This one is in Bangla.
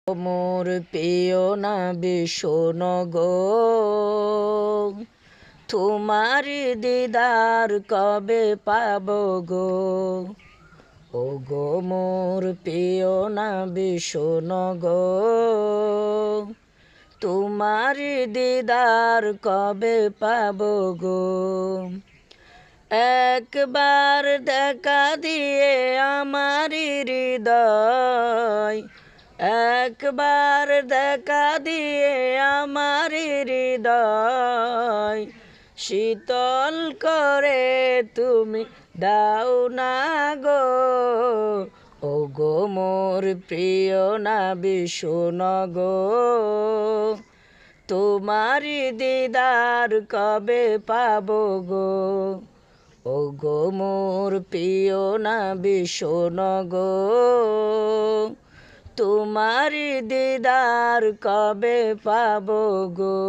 মোর প্রিয় নবী শোনো গো, তোমার দিদার কবে পাব গো। ও গো মোর প্রিয় নবী শোনো গো, তোমার দিদার কবে পাব গো। একবার দেখা দিয়ে আমার হৃদয়, একবার দেখা দিয়ে আমার হৃদয় শীতল করে তুমি দাও না গো। ও গো মোর প্রিয় নবী শোনো গো, তোমারি দিদার কবে পাব গো। ও গো মোর প্রিয় নবী শোনো গো, তোমারি দিদার কবে পাব গো।